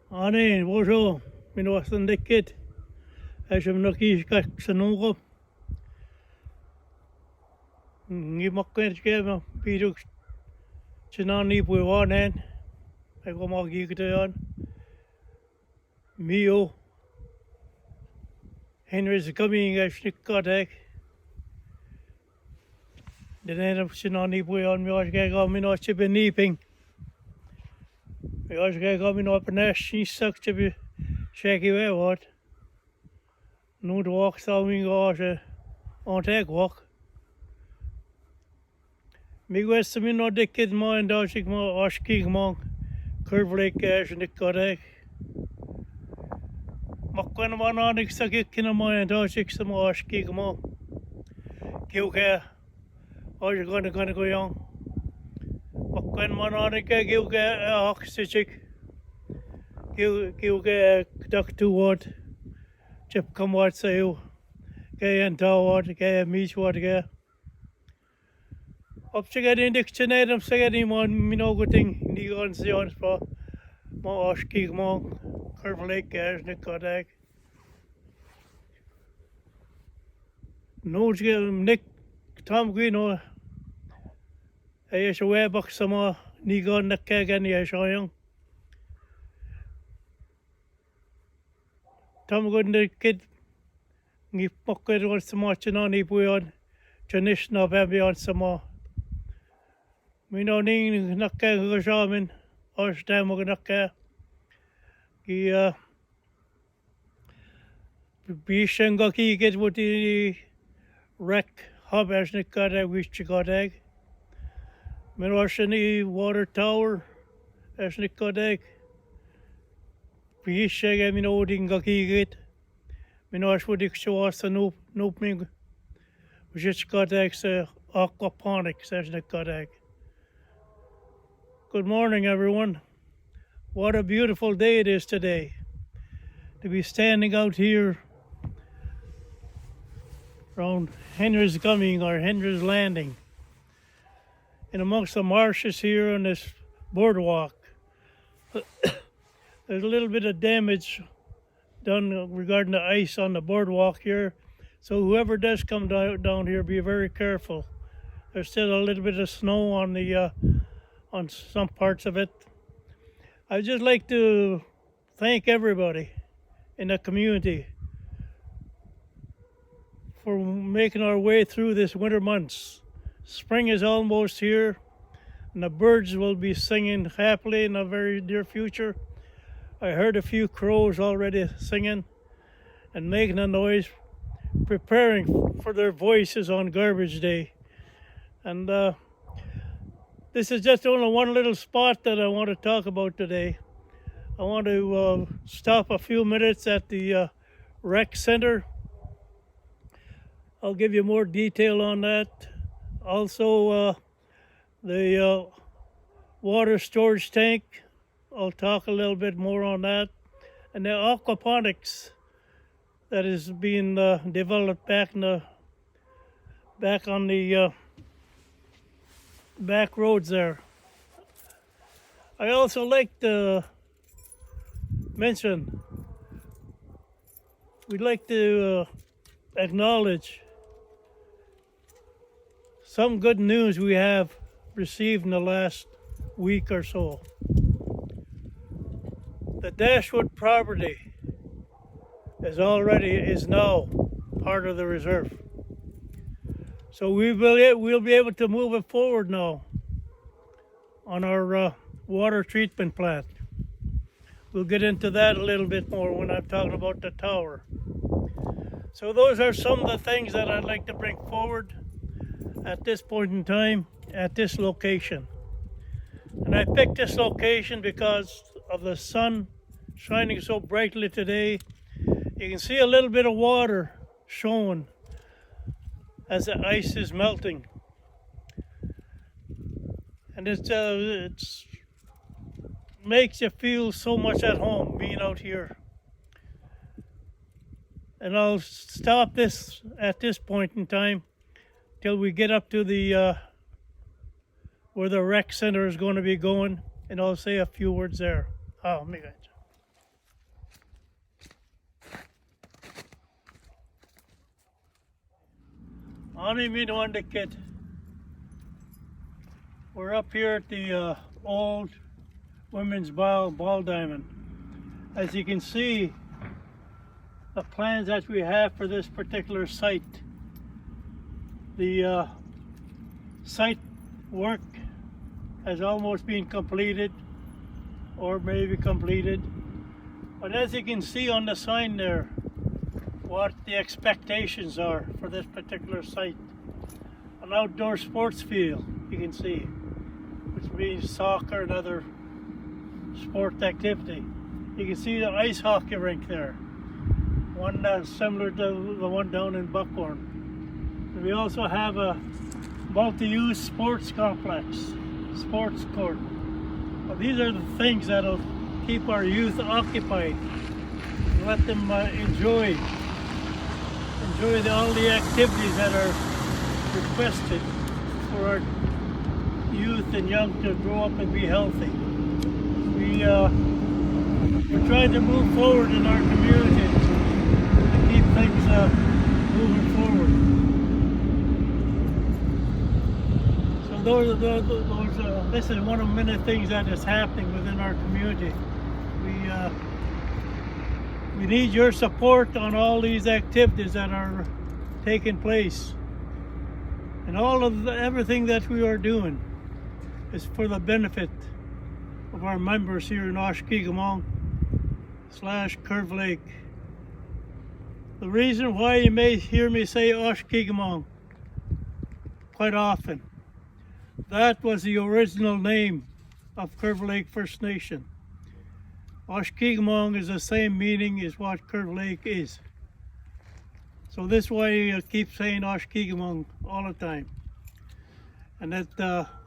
Aneen, bonjour. Min was een dikkit. Als je nog iets kan sanogen. Je mag kunnen geven. Bieduk. Chinan niet voor wanen. Ik kom al hier te aan. Mio. Henry's coming als ik kan ik. De ene op chinan niet voor aan. Als ik ga min als je benieping. Als ik ga min op een nest. Niet zakt je be. Check je weer wat. Nu de walk zou ik als je. On take walk. Mig west min no dikkit ma en dag ik ma askig ma kurvlik as en ikkarek. Makkan ma na nik sak ikkina ma en dag ik sa ma askig ma. Kiuke as gonna go young. Makkan ma na nik kiuke aksik. Kiuke dak to what. Chip come what say you. Ke en ta what ke mis what ke. Op zich in dictionary om zeggen die man min ook ding die gaan ze ons pa maar als kijk man kurvelijk is niet kan ik nooit nik tam gino hij is weer bak sama niet gaan naar kijken niet is jong tam gaan de kid niet pakken wat sama chana niet boeien chanish na baby on sama Min ning nakke gajamin as time nakke ki bishenga ki get wuti wreck hub as nikada wish chigadeg min washani water tower as nikadeg bishega min odinga ki get min wash wudik shwasa noop ming wichgadeg se aquaponics as nikadeg. Good morning, everyone. What a beautiful day it is today to be standing out here around Henry's Coming or Henry's Landing in amongst the marshes here on this boardwalk. There's a little bit of damage done regarding the ice on the boardwalk here, so whoever does come down here, be very careful. There's still a little bit of snow on the on some parts of it. I'd just like to thank everybody in the community for making our way through this winter months. Spring is almost here and the birds will be singing happily in the very near future. I heard a few crows already singing and making a noise, preparing for their voices on garbage day. And this is just only one little spot that I want to talk about today. I want to stop a few minutes at the rec center. I'll give you more detail on that. Also, the water storage tank. I'll talk a little bit more on that. And the aquaponics that is being developed back on the back roads there. I also like to mention we'd like to acknowledge some good news we have received in the last week or so. The Dashwood property is now part of the reserve. So we'll be able to move it forward now on our water treatment plant. We'll get into that a little bit more when I'm talking about the tower. So those are some of the things that I'd like to bring forward at this point in time at this location. And I picked this location because of the sun shining so brightly today. You can see a little bit of water showing as the ice is melting, and it makes you feel so much at home being out here. And I'll stop this at this point in time till we get up to the where the rec center is going to be going, and I'll say a few words there. Oh my God. Ani min on the kid. We're up here at the old women's ball diamond. As you can see, the plans that we have for this particular site. The site work has almost been completed, or maybe completed. But as you can see on the sign there, what the expectations are for this particular site. An outdoor sports field, you can see, which means soccer and other sport activity. You can see the ice hockey rink there, one that's similar to the one down in Buckhorn. And we also have a multi-use sports complex, sports court. Well, these are the things that'll keep our youth occupied, and let them enjoy all the activities that are requested for our youth and young to grow up and be healthy. We're trying to move forward in our community to keep things moving forward. So this is one of many things that is happening within our community. We need your support on all these activities that are taking place. And everything that we are doing is for the benefit of our members here in Oshkeegamong/Curve Lake. The reason why you may hear me say Oshkeegamong quite often, that was the original name of Curve Lake First Nation. Oshkeegamong is the same meaning as what Curve Lake is. So this is why I keep saying Oshkeegamong all the time. And that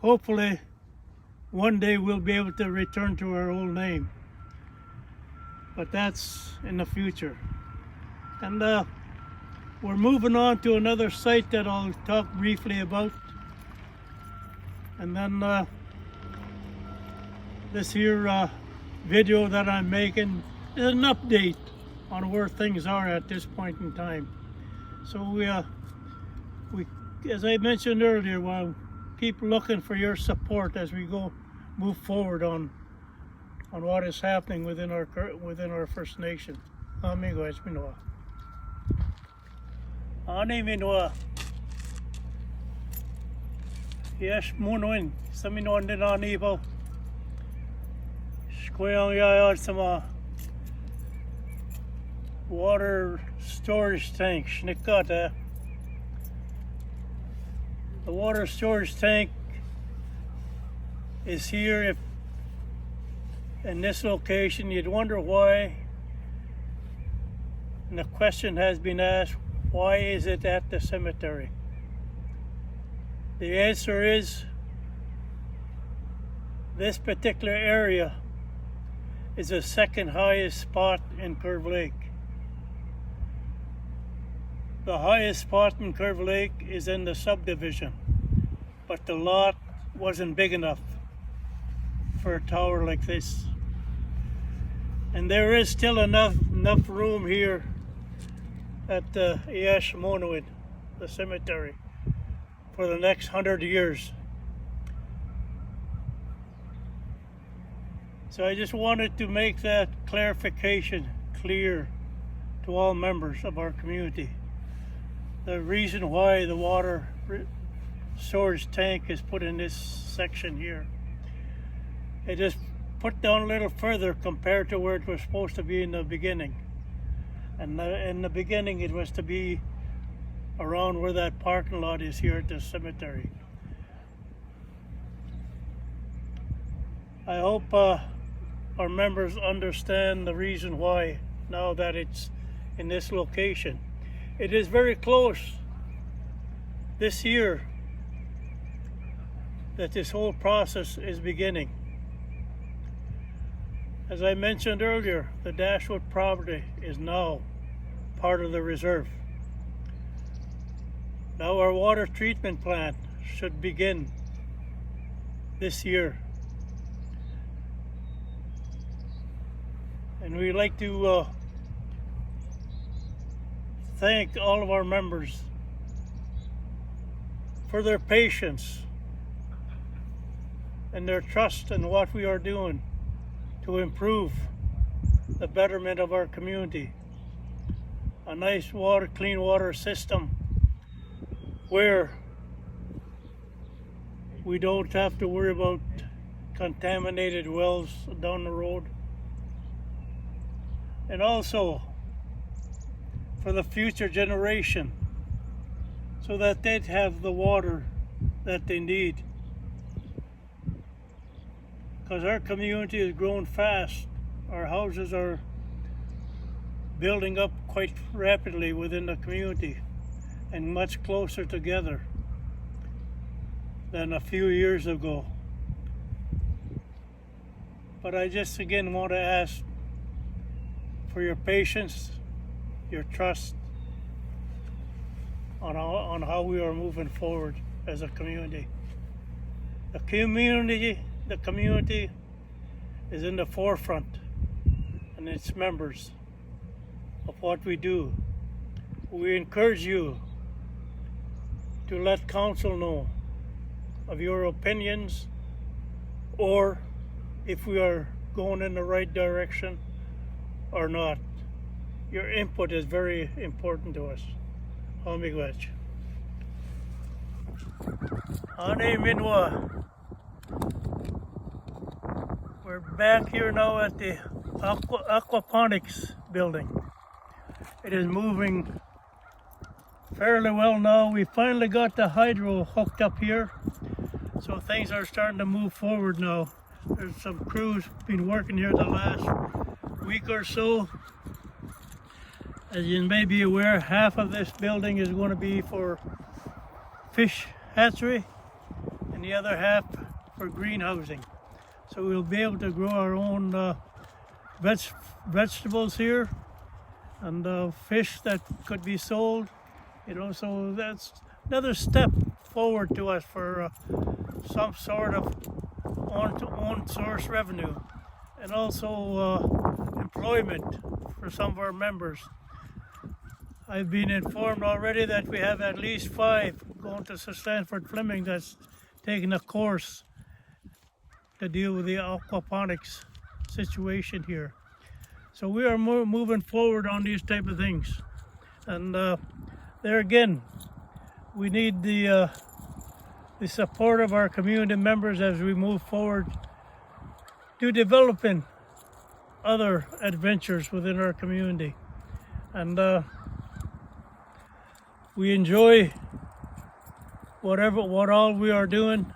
hopefully one day we'll be able to return to our old name. But that's in the future. And we're moving on to another site that I'll talk briefly about. And then this here video that I'm making is an update on where things are at this point in time. So we as I mentioned earlier, we'll keep looking for your support as we move forward on what is happening within our First Nation. Amigo es minoa. Ani minoa. Yes, munoin. Saminoan din anibo. Squeal ya some water storage tank. Schnickata. The water storage tank is here in this location. You'd wonder why, and the question has been asked, why is it at the cemetery? The answer is, this particular area is the second highest spot in Curve Lake. The highest spot in Curve Lake is in the subdivision, but the lot wasn't big enough for a tower like this. And there is still enough room here at the Iashmonuid, the cemetery, for the next 100 years. So I just wanted to make that clarification clear to all members of our community. The reason why the water storage tank is put in this section here. It is put down a little further compared to where it was supposed to be in the beginning. And in the beginning it was to be around where that parking lot is here at the cemetery. I hope our members understand the reason why now that it's in this location. It is very close this year that this whole process is beginning. As I mentioned earlier, the Dashwood property is now part of the reserve. Now our water treatment plant should begin this year. And we'd like to thank all of our members for their patience and their trust in what we are doing to improve the betterment of our community. A nice water, clean water system where we don't have to worry about contaminated wells down the road. And also for the future generation, so that they'd have the water that they need. Because our community is growing fast. Our houses are building up quite rapidly within the community and much closer together than a few years ago. But I just again want to ask for your patience, your trust on how we are moving forward as a community. The community is in the forefront, and its members of what we do. We encourage you to let council know of your opinions, or if we are going in the right direction or not. Your input is very important to us. Homigwech. Ane Minwa. We're back here now at the aquaponics building. It is moving fairly well now. We finally got the hydro hooked up here, so things are starting to move forward now. There's some crews been working here the last week or so. As you may be aware, half of this building is going to be for fish hatchery and the other half for greenhousing. So we'll be able to grow our own vegetables here and fish that could be sold. You know, so that's another step forward to us for some sort of own source revenue, and also employment for some of our members. I've been informed already that we have at least 5 going to Stanford Fleming that's taking a course to deal with the aquaponics situation here. So we are moving forward on these type of things. And there again, we need the support of our community members as we move forward to developing other adventures within our community. And we enjoy what all we are doing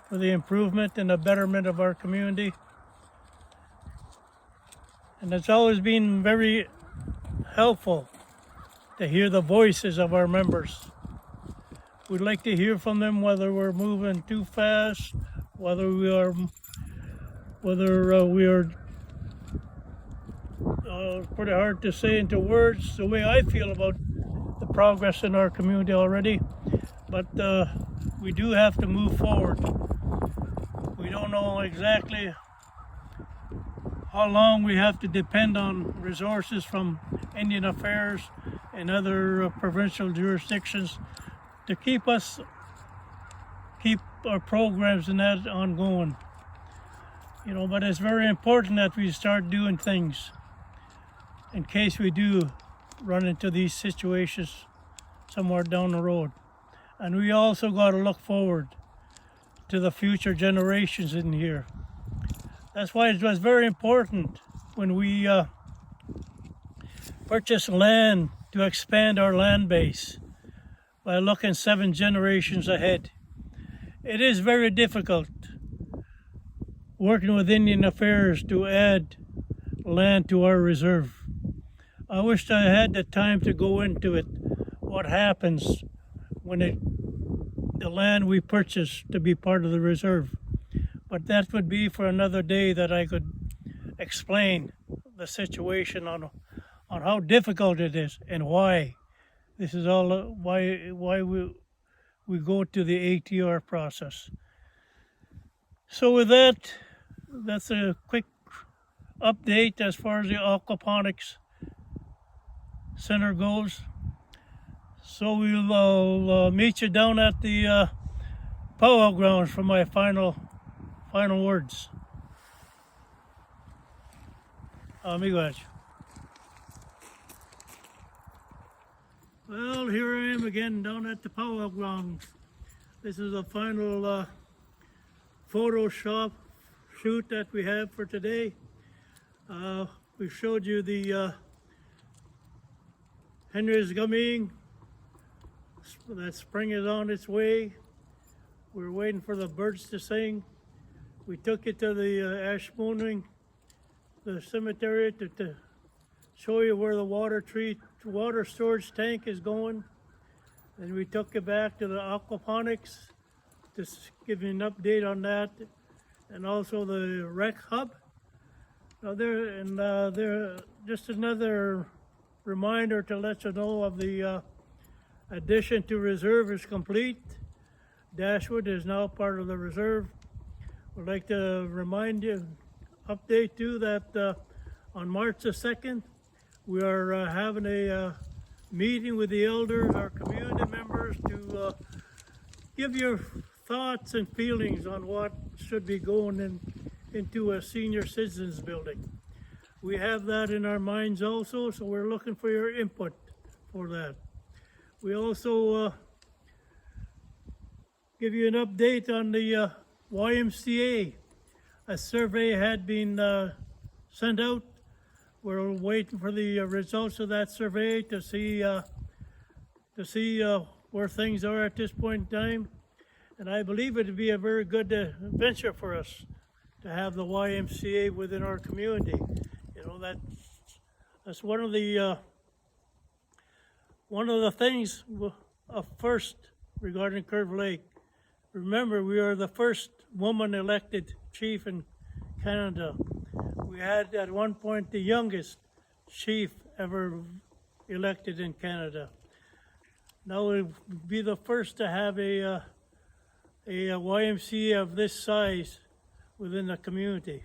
for the improvement and the betterment of our community. And it's always been very helpful to hear the voices of our members. We'd like to hear from them whether we're moving too fast, whether we are pretty hard to say into words the way I feel about the progress in our community already. But we do have to move forward. We don't know exactly how long we have to depend on resources from Indian Affairs and other provincial jurisdictions to keep our programs and that ongoing. You know, but it's very important that we start doing things in case we do run into these situations somewhere down the road. And we also got to look forward to the future generations in here. That's why it was very important when we purchased land to expand our land base by looking 7 generations ahead. It is very difficult working with Indian Affairs to add land to our reserve. I wished I had the time to go into it, what happens when the land we purchase to be part of the reserve. But that would be for another day that I could explain the situation on how difficult it is and why. This is all why we go to the ATR process. So with that, that's a quick update as far as the aquaponics center goes. So we'll meet you down at the powwow grounds for my final words. Amigos. Well, here I am again down at the powwow grounds. This is the final Photoshop shoot that we have for today. We showed you the Henry's coming. That spring is on its way. We're waiting for the birds to sing. We took it to the Ashmoning, the cemetery, to show you where the water storage tank is going. And we took it back to the aquaponics to give you an update on that, and also the rec hub. Now there just another reminder to let you know of the addition to reserve is complete. Dashwood is now part of the reserve. We'd like to remind you, update you that on March the 2nd, we are having a meeting with the elders, our community members, to give your thoughts and feelings on what should be going into a senior citizens building. We have that in our minds also, so we're looking for your input for that. We also give you an update on the YMCA. A survey had been sent out. We're waiting for the results of that survey to see where things are at this point in time. And I believe it would be a very good venture for us to have the YMCA within our community. You know, that's one of the things of first regarding Curve Lake. Remember, we are the first woman elected chief in Canada. We had at one point the youngest chief ever elected in Canada. Now we'll be the first to have a YMCA of this size within the community.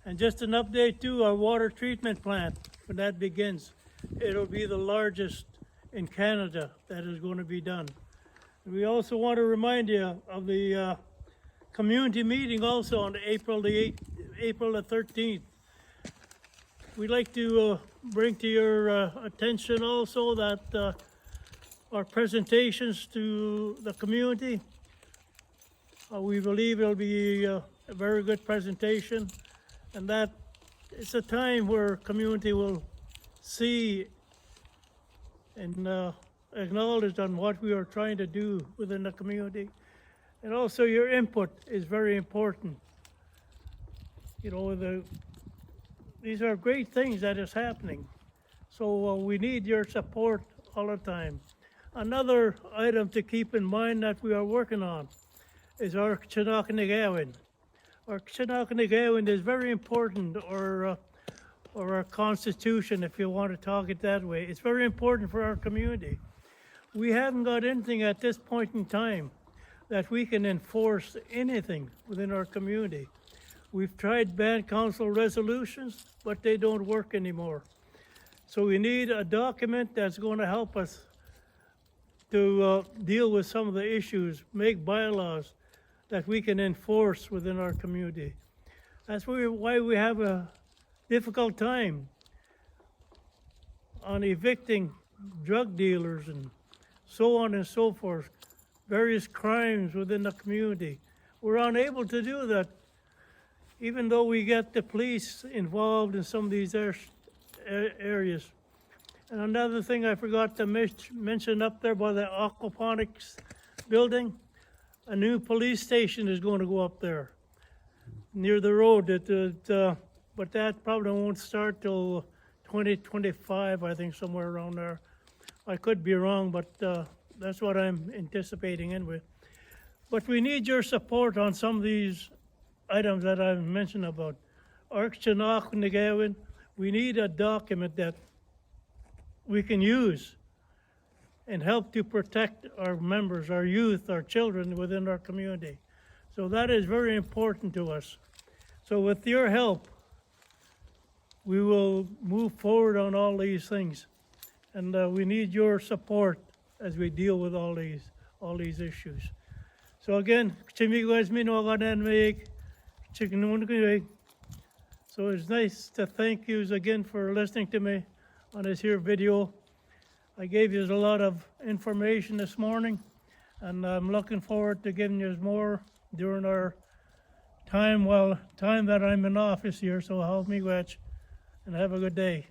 And just an update too, our water treatment plant, when that begins, it'll be the largest in Canada that is going to be done. We also want to remind you of the community meeting also on April the 13th. We'd like to bring to your attention also that our presentations to the community, we believe it'll be a very good presentation, and that it's a time where community will see and acknowledge on what we are trying to do within the community. And also your input is very important. You know, these are great things that is happening. So we need your support all the time. Another item to keep in mind that we are working on is our Chinnakanagawin. Our Chinnakanagawin is very important, or our constitution, if you want to talk it that way. It's very important for our community. We haven't got anything at this point in time that we can enforce anything within our community. We've tried band council resolutions, but they don't work anymore. So we need a document that's going to help us to deal with some of the issues, make bylaws that we can enforce within our community. That's why we have a difficult time on evicting drug dealers and so on and so forth, various crimes within the community. We're unable to do that, even though we get the police involved in some of these areas. And another thing I forgot to mention up there by the aquaponics building, a new police station is going to go up there near the road. But that probably won't start till 2025, I think, somewhere around there. I could be wrong, but that's what I'm anticipating anyway. But we need your support on some of these items that I've mentioned about. We need a document that we can use and help to protect our members, our youth, our children within our community. So that is very important to us. So with your help, we will move forward on all these things. And we need your support as we deal with all these issues. So again, chimigo me no ganan make chicken. So it's nice to thank you again for listening to me on this here video. I gave you a lot of information this morning, and I'm looking forward to giving you more during our time that I'm in office here. So help me, watch, and have a good day.